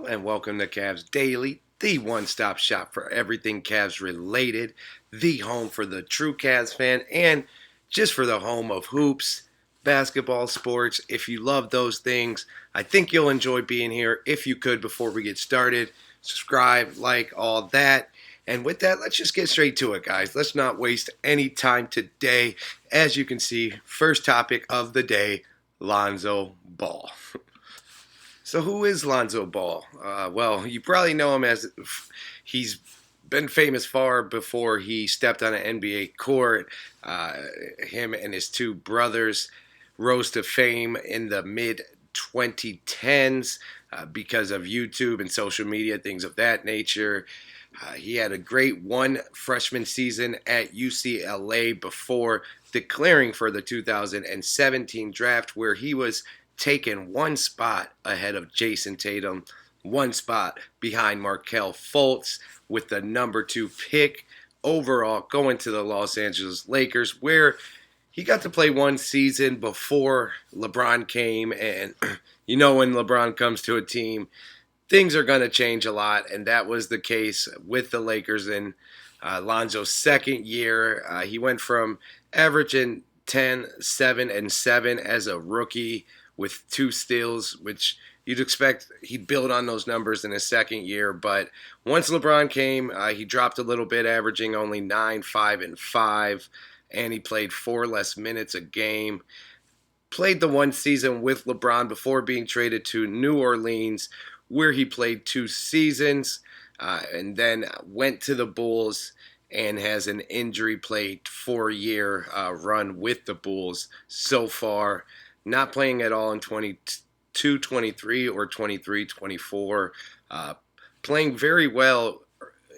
and welcome to Cavs Daily, the one-stop shop for everything Cavs related, the home for the true Cavs fan, and just for the home of hoops, basketball, sports. If you love those things, I think you'll enjoy being here. If you could, before we get started, subscribe, like, all that. And with that, let's just get straight to it, guys. Let's not waste any time today. As you can see, first topic of the day, Lonzo Ball. So who is Lonzo Ball? Well, you probably know him as he's been famous far before he stepped on an NBA court. Him and his two brothers rose to fame in the mid 2010s because of YouTube and social media, things of that nature. He had a great one freshman season at UCLA before declaring for the 2017 draft, where he was taken one spot ahead of Jason Tatum, one spot behind Markelle Fultz, with the number 2 pick overall going to the Los Angeles Lakers, where he got to play one season before LeBron came. And you know, when LeBron comes to a team, things are going to change a lot, and that was the case with the Lakers in Lonzo's second year. He went from averaging 10, 7, and 7 as a rookie with 2 steals, which you'd expect he'd build on those numbers in his second year. But once LeBron came, he dropped a little bit, averaging only 9, 5, and 5, and he played 4 less minutes a game. Played the one season with LeBron before being traded to New Orleans, where he played 2 seasons, and then went to the Bulls and has an injury-plagued 4-year run with the Bulls so far. Not playing at all in 22, 23, or 23, 24. Playing very well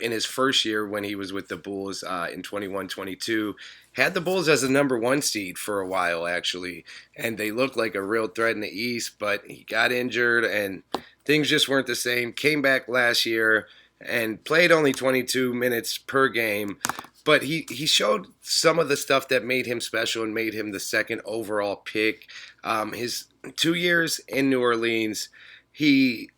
in his first year when he was with the Bulls in 21, 22. Had the Bulls as a number 1 seed for a while, actually, and they looked like a real threat in the East, but he got injured and things just weren't the same. Came back last year and played only 22 minutes per game, but he showed some of the stuff that made him special and made him the second overall pick. His 2 years in New Orleans, he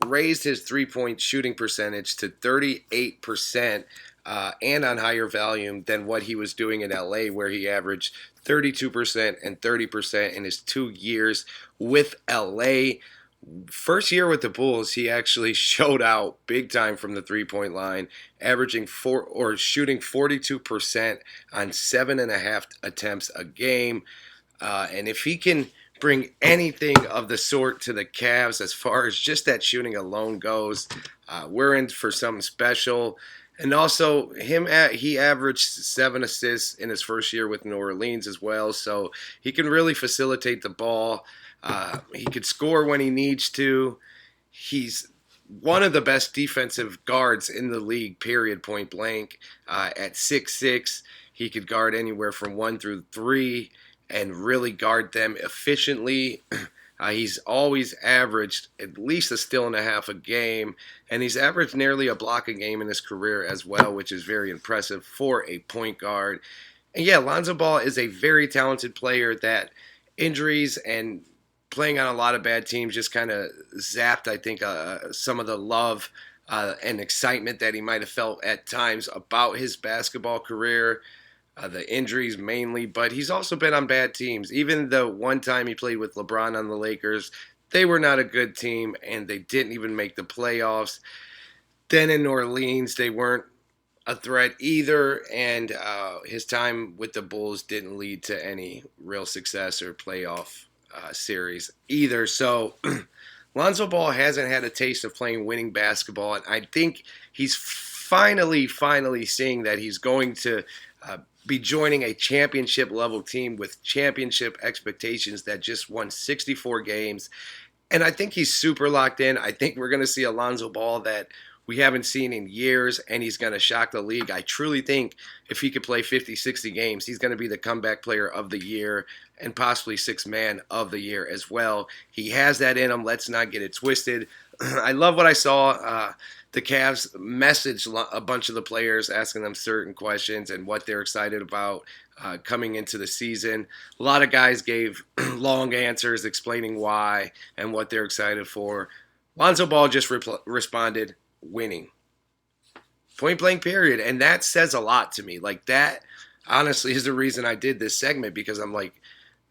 raised his three-point shooting percentage to 38%, and on higher volume than what he was doing in LA, where he averaged 32% and 30% in his 2 years with LA. First year with the Bulls, he actually showed out big time from the three-point line, averaging shooting 42% on 7.5 attempts a game. And if he can bring anything of the sort to the Cavs as far as just that shooting alone goes, we're in for something special. And also, he averaged 7 assists in his first year with New Orleans as well, so he can really facilitate the ball. He could score when he needs to. He's one of the best defensive guards in the league, period, point blank. At 6'6", he could guard anywhere from 1 through 3 and really guard them efficiently. He's always averaged at least a steal and a half a game, and he's averaged nearly a block a game in his career as well, which is very impressive for a point guard. And yeah, Lonzo Ball is a very talented player that injuries and playing on a lot of bad teams just kind of zapped, I think, some of the love and excitement that he might have felt at times about his basketball career. The injuries mainly, but he's also been on bad teams. Even the one time he played with LeBron on the Lakers, they were not a good team, and they didn't even make the playoffs. Then in New Orleans, they weren't a threat either, and his time with the Bulls didn't lead to any real success or playoff series either. So Lonzo Ball hasn't had a taste of playing winning basketball, and I think he's finally seeing that he's going to be joining a championship level team with championship expectations that just won 64 games. And I think he's super locked in. I think we're going to see a Lonzo Ball that we haven't seen in years, and he's going to shock the league. I truly think if he could play 50, 60 games, he's going to be the comeback player of the year and possibly sixth man of the year as well. He has that in him. Let's not get it twisted. I love what I saw. The Cavs messaged a bunch of the players, asking them certain questions and what they're excited about coming into the season. A lot of guys gave long answers explaining why and what they're excited for. Lonzo Ball just responded, winning. Point blank period. And that says a lot to me. Like that honestly is the reason I did this segment because I'm like,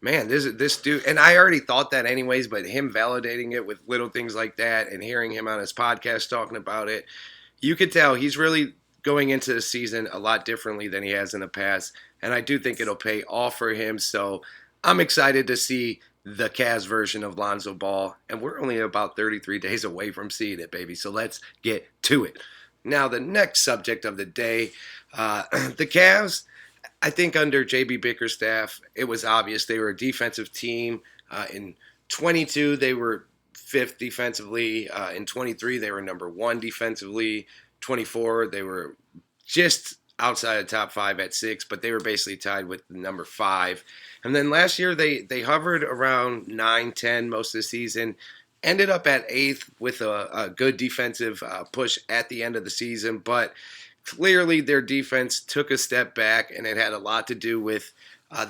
man, this dude, and I already thought that anyways, but him validating it with little things like that and hearing him on his podcast talking about it, you could tell he's really going into the season a lot differently than he has in the past. And I do think it'll pay off for him. So I'm excited to see the Cavs version of Lonzo Ball. And we're only about 33 days away from seeing it, baby. So let's get to it. Now, the next subject of the day, the Cavs. I think under JB Bickerstaff, it was obvious they were a defensive team. In 22, they were fifth defensively. In 23, they were number one defensively. 24, they were just outside the top five at six, but they were basically tied with number five. And then last year, they hovered around 9, 10 most of the season. Ended up at eighth with a good defensive push at the end of the season, but clearly their defense took a step back, and it had a lot to do with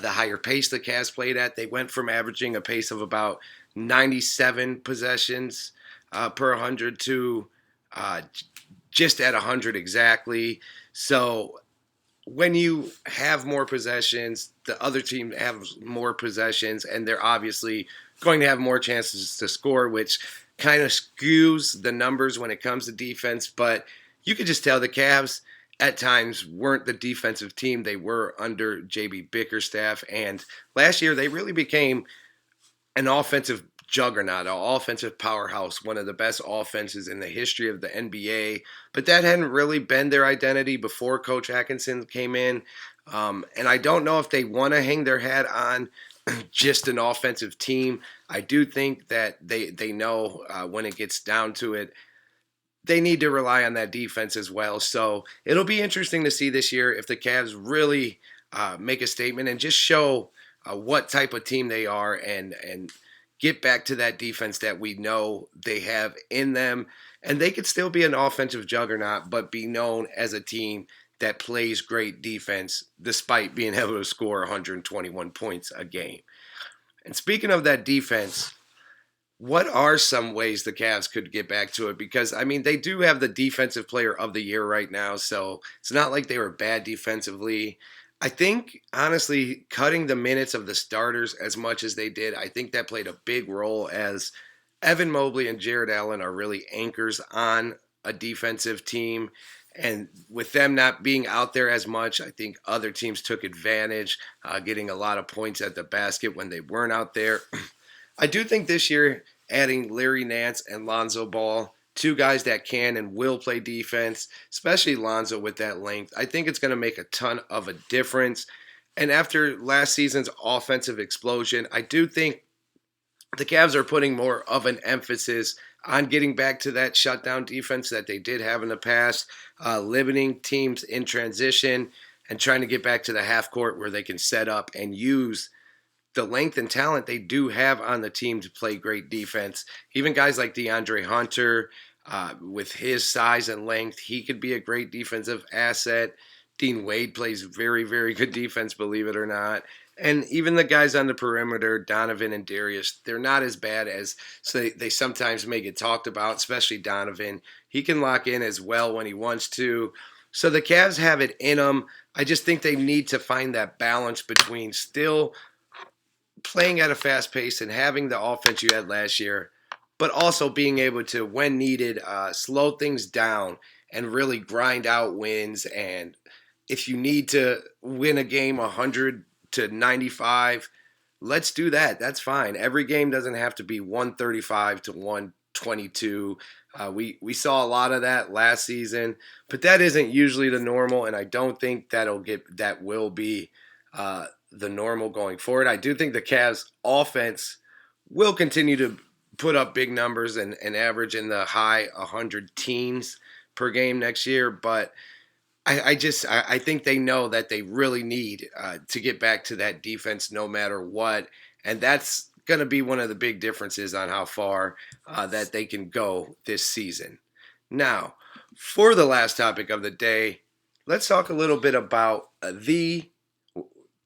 the higher pace the Cavs played at. They went from averaging a pace of about 97 possessions per 100 to just at 100 exactly. So when you have more possessions, the other team has more possessions, and they're obviously going to have more chances to score, which kind of skews the numbers when it comes to defense. But you could just tell the Cavs at times weren't the defensive team they were under JB Bickerstaff. And last year, they really became an offensive juggernaut, an offensive powerhouse, one of the best offenses in the history of the NBA. But that hadn't really been their identity before Coach Atkinson came in. And I don't know if they want to hang their hat on just an offensive team. I do think that they know when it gets down to it, they need to rely on that defense as well. So it'll be interesting to see this year if the Cavs really make a statement and just show what type of team they are and get back to that defense that we know they have in them. And they could still be an offensive juggernaut, but be known as a team that plays great defense despite being able to score 121 points a game. And speaking of that defense, what are some ways the Cavs could get back to it? Because, I mean, they do have the defensive player of the year right now, so it's not like they were bad defensively. I think, honestly, cutting the minutes of the starters as much as they did, I think that played a big role as Evan Mobley and Jared Allen are really anchors on a defensive team. And with them not being out there as much, I think other teams took advantage, getting a lot of points at the basket when they weren't out there. I do think this year, adding Larry Nance and Lonzo Ball, two guys that can and will play defense, especially Lonzo with that length, I think it's going to make a ton of a difference. And after last season's offensive explosion, I do think the Cavs are putting more of an emphasis on getting back to that shutdown defense that they did have in the past, limiting teams in transition and trying to get back to the half court where they can set up and use the length and talent they do have on the team to play great defense. Even guys like DeAndre Hunter, with his size and length, he could be a great defensive asset. Dean Wade plays very, very good defense, believe it or not. And even the guys on the perimeter, Donovan and Darius, they're not as bad as they sometimes may get talked about, especially Donovan. He can lock in as well when he wants to. So the Cavs have it in them. I just think they need to find that balance between still playing at a fast pace and having the offense you had last year, but also being able to, when needed, slow things down and really grind out wins. And if you need to win a game 100 to 95, let's do that. That's fine. Every game doesn't have to be 135 to 122. We saw a lot of that last season, but that isn't usually the normal, and I don't think that will be the normal going forward. I do think the Cavs offense will continue to put up big numbers and average in the high 100 teens per game next year, but I think they know that they really need to get back to that defense no matter what, and that's going to be one of the big differences on how far that they can go this season. Now, for the last topic of the day, let's talk a little bit about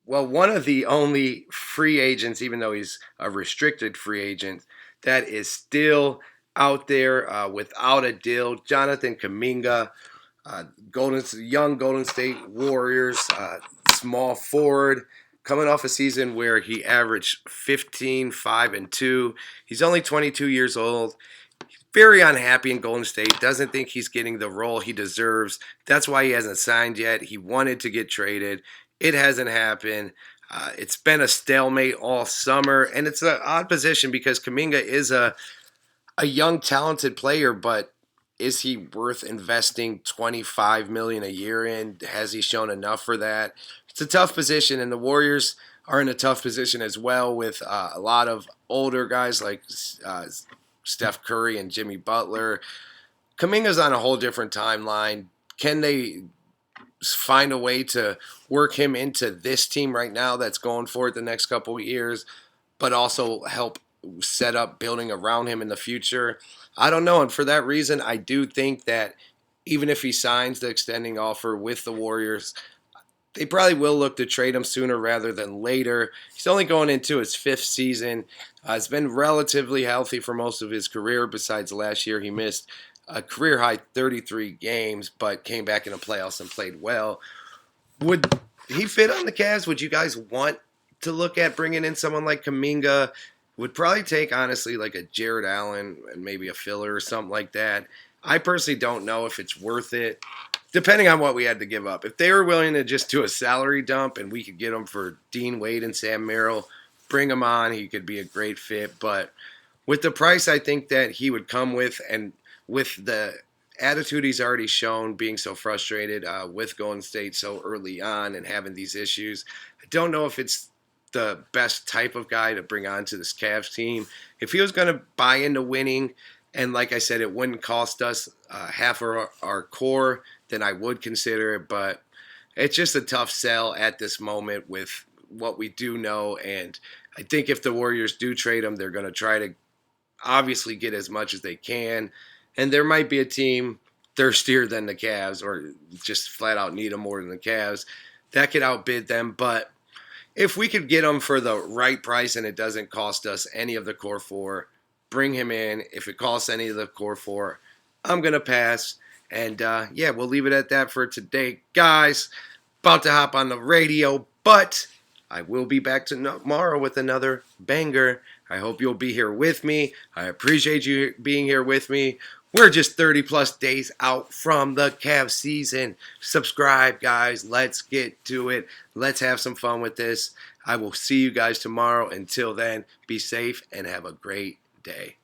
one of the only free agents, even though he's a restricted free agent, that is still out there without a deal. Jonathan Kuminga, young Golden State Warriors, small forward, coming off a season where he averaged 15, 5, and 2. He's only 22 years old. Very unhappy in Golden State. Doesn't think he's getting the role he deserves. That's why he hasn't signed yet. He wanted to get traded. It hasn't happened. It's been a stalemate all summer, and it's an odd position because Kuminga is a young, talented player, but is he worth investing $25 million a year in? Has he shown enough for that? It's a tough position, and the Warriors are in a tough position as well with a lot of older guys like Steph Curry and Jimmy Butler. Kuminga's on a whole different timeline. Can they find a way to work him into this team right now that's going for it the next couple of years, but also help set up building around him in the future? I don't know. And for that reason, I do think that even if he signs the extending offer with the Warriors, they probably will look to trade him sooner rather than later. He's only going into his 5th season. He's been relatively healthy for most of his career. Besides last year, he missed a career-high 33 games, but came back in the playoffs and played well. Would he fit on the Cavs? Would you guys want to look at bringing in someone like Kuminga? Would probably take, honestly, like a Jared Allen and maybe a filler or something like that. I personally don't know if it's worth it, depending on what we had to give up. If they were willing to just do a salary dump and we could get him for Dean Wade and Sam Merrill, bring him on. He could be a great fit. But with the price I think that he would come with, and with the attitude he's already shown, being so frustrated with Golden State so early on and having these issues, I don't know if it's the best type of guy to bring on to this Cavs team. If he was going to buy into winning, and like I said, it wouldn't cost us half of our core, then I would consider it. But it's just a tough sell at this moment with what we do know. And I think if the Warriors do trade him, they're going to try to obviously get as much as they can. And there might be a team thirstier than the Cavs, or just flat out need him more than the Cavs, that could outbid them. But if we could get him for the right price and it doesn't cost us any of the core 4, bring him in. If it costs any of the core 4, I'm going to pass. And yeah, we'll leave it at that for today, guys. About to hop on the radio, but I will be back tomorrow with another banger. I hope you'll be here with me. I appreciate you being here with me. We're just 30 plus days out from the Cavs season. Subscribe, guys. Let's get to it. Let's have some fun with this. I will see you guys tomorrow. Until then, be safe and have a great day.